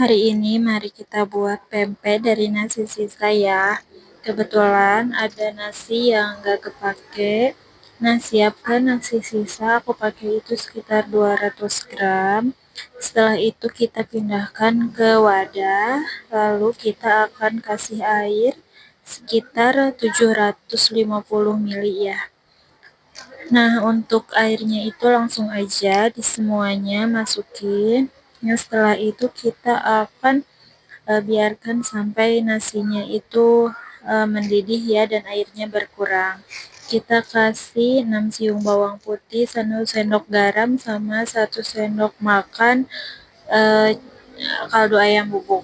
Hari ini mari kita buat pempek dari nasi sisa ya. Kebetulan ada nasi yang gak kepake. Nah, siapkan nasi sisa, aku pakai itu sekitar 200 gram. Setelah itu kita pindahkan ke wadah, lalu kita akan kasih air sekitar 750 ml ya. Nah, untuk airnya itu langsung aja di semuanya masukin. Nah, setelah itu kita akan biarkan sampai nasinya itu mendidih ya dan airnya berkurang. Kita kasih 6 siung bawang putih, 1 sendok garam sama 1 sendok makan eh, kaldu ayam bubuk.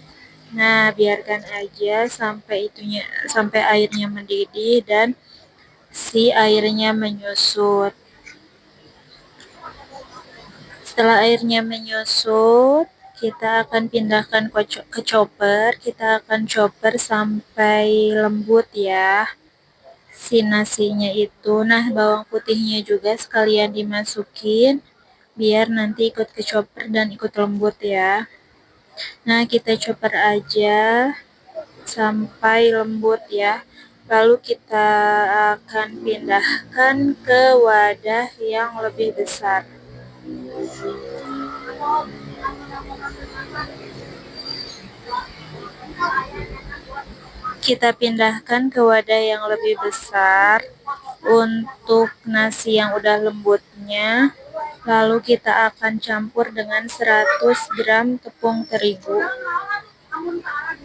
Nah, biarkan aja sampai airnya mendidih dan si airnya menyusut. Setelah airnya menyusut, kita akan pindahkan ke chopper. Kita akan chopper sampai lembut ya si nasinya itu. Nah, bawang putihnya juga sekalian dimasukin biar nanti ikut ke chopper dan ikut lembut ya. Nah, kita chopper aja sampai lembut ya. Lalu kita akan pindahkan ke wadah yang lebih besar. Kita pindahkan ke wadah yang lebih besar untuk nasi yang udah lembutnya. Lalu kita akan campur dengan 100 gram tepung terigu.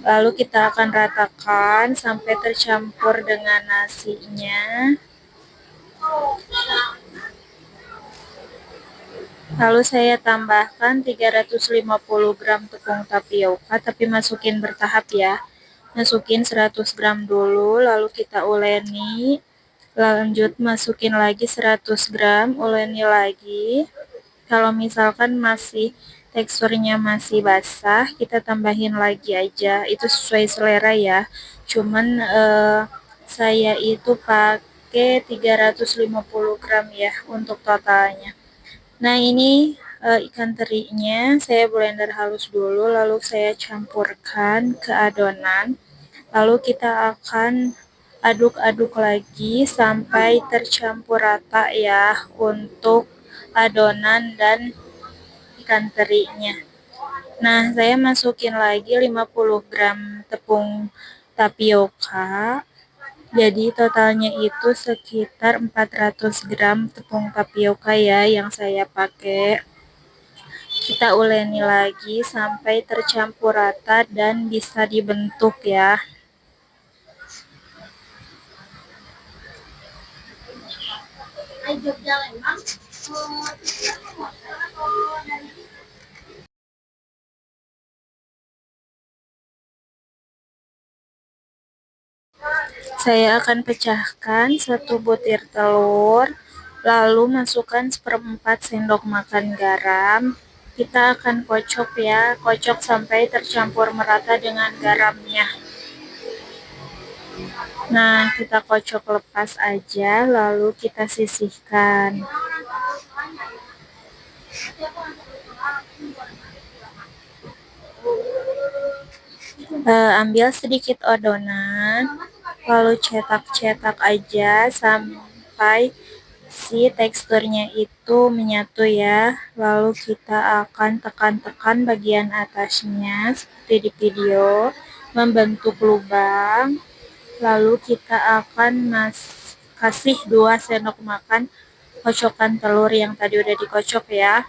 Lalu kita akan ratakan sampai tercampur dengan nasinya. Lalu saya tambahkan 350 gram tepung tapioka, tapi masukin bertahap ya. Masukin 100 gram dulu, lalu kita uleni. Lanjut masukin lagi 100 gram, uleni lagi. Kalau misalkan masih teksturnya masih basah, kita tambahin lagi aja. Itu sesuai selera ya. Cuman saya itu pakai 350 gram ya untuk totalnya. Nah, ini ikan terinya saya blender halus dulu, lalu saya campurkan ke adonan. Lalu kita akan aduk-aduk lagi sampai tercampur rata ya untuk adonan dan ikan terinya. Nah, saya masukin lagi 50 gram tepung tapioka. Jadi totalnya itu sekitar 400 gram tepung tapioka ya yang saya pakai. Kita uleni lagi sampai tercampur rata dan bisa dibentuk ya. Saya akan pecahkan 1 butir telur, lalu masukkan 1/4 sendok makan garam. Kita akan kocok ya, kocok sampai tercampur merata dengan garamnya. Nah, kita kocok lepas aja, lalu kita sisihkan. Ambil sedikit adonan, lalu cetak-cetak aja sampai si teksturnya itu menyatu ya. Lalu kita akan tekan-tekan bagian atasnya seperti di video, membentuk lubang. Lalu kita akan kasih 2 sendok makan kocokan telur yang tadi udah dikocok ya.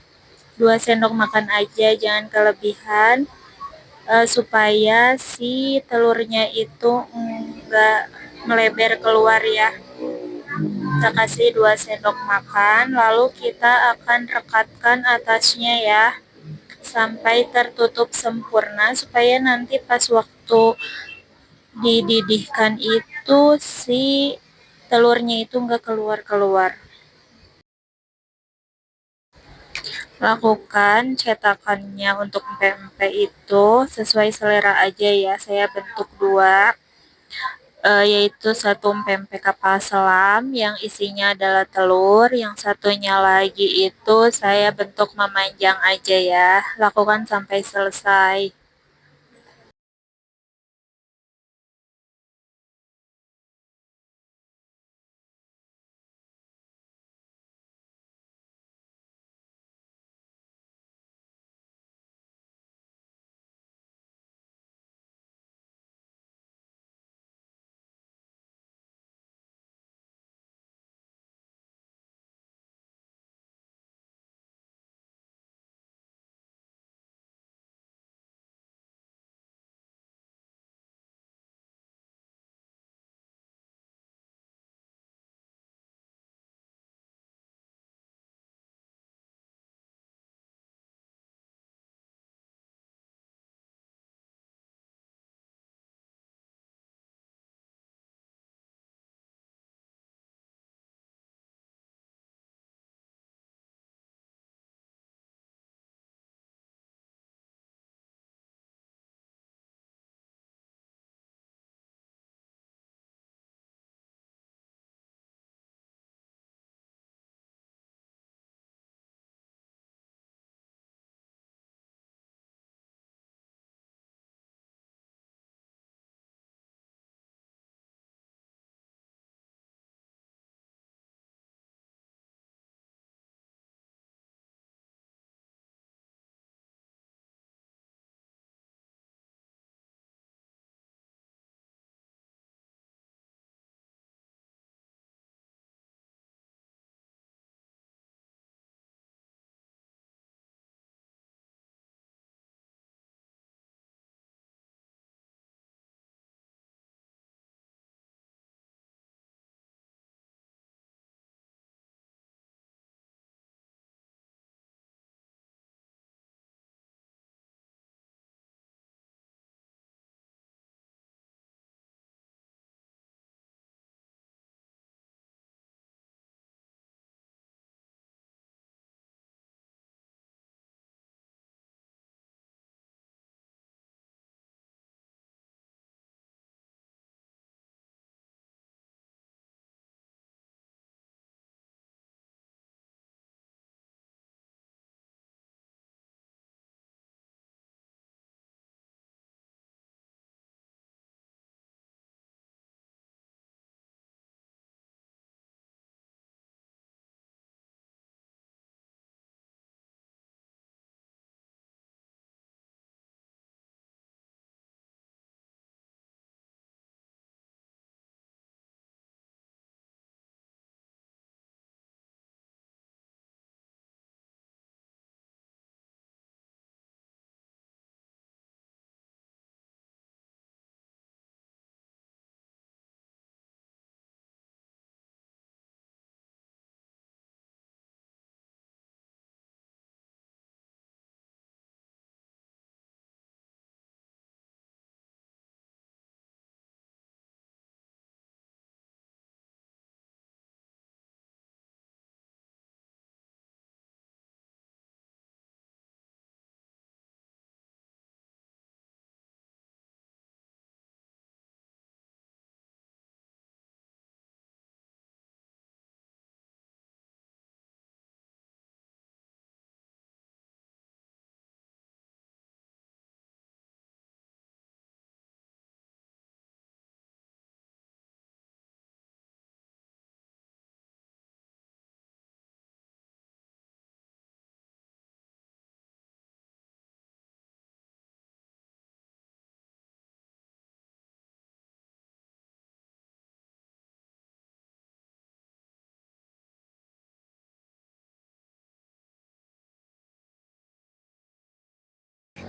2 sendok makan aja, jangan kelebihan. Supaya si telurnya itu enggak melebar keluar ya. Kita kasih 2 sendok makan, lalu kita akan rekatkan atasnya ya sampai tertutup sempurna supaya nanti pas waktu dididihkan itu si telurnya itu enggak keluar-keluar. Lakukan cetakannya untuk pempek itu sesuai selera aja ya. Saya bentuk 2, yaitu 1 pempek kapal selam yang isinya adalah telur, yang satunya lagi itu saya bentuk memanjang aja ya. Lakukan sampai selesai.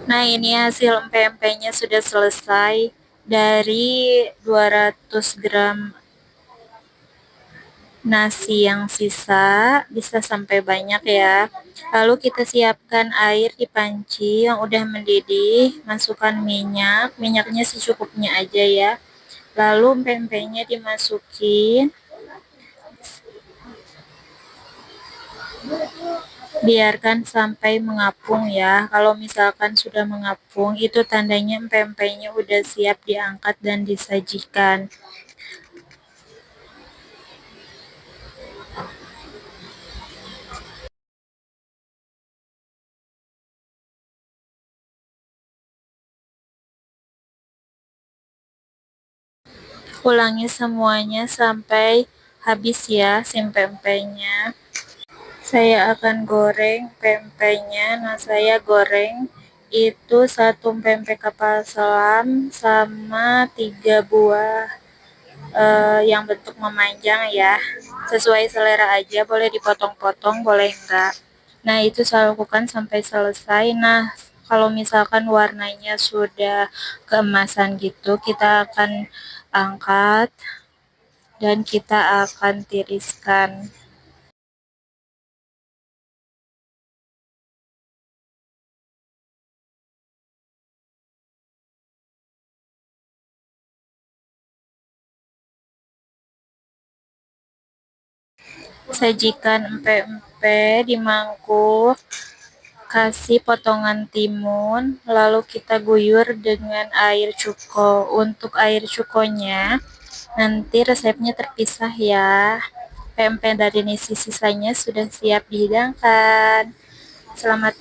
Nah, ini hasil empek-empeknya sudah selesai. Dari 200 gram nasi yang sisa, bisa sampai banyak ya. Lalu kita siapkan air di panci yang udah mendidih, masukkan minyak, minyaknya secukupnya aja ya. Lalu empek-empeknya dimasukin, biarkan sampai mengapung ya. Kalau misalkan sudah mengapung, itu tandanya empek-empeknya udah siap diangkat dan disajikan. Ulangi semuanya sampai habis ya si pempeknya. Saya akan goreng pempeknya. Nah, saya goreng itu satu pempek kapal selam sama 3 buah yang bentuk memanjang ya. Sesuai selera aja, boleh dipotong-potong, boleh enggak. Nah, itu saya lakukan sampai selesai. Nah, kalau misalkan warnanya sudah keemasan gitu, kita akan angkat dan kita akan tiriskan. Sajikan empek-empek di mangkuk, kasih potongan timun, lalu kita guyur dengan air cuko. Untuk air cukonya, nanti resepnya terpisah ya. Pempek dari nasi sisanya sudah siap dihidangkan. Selamat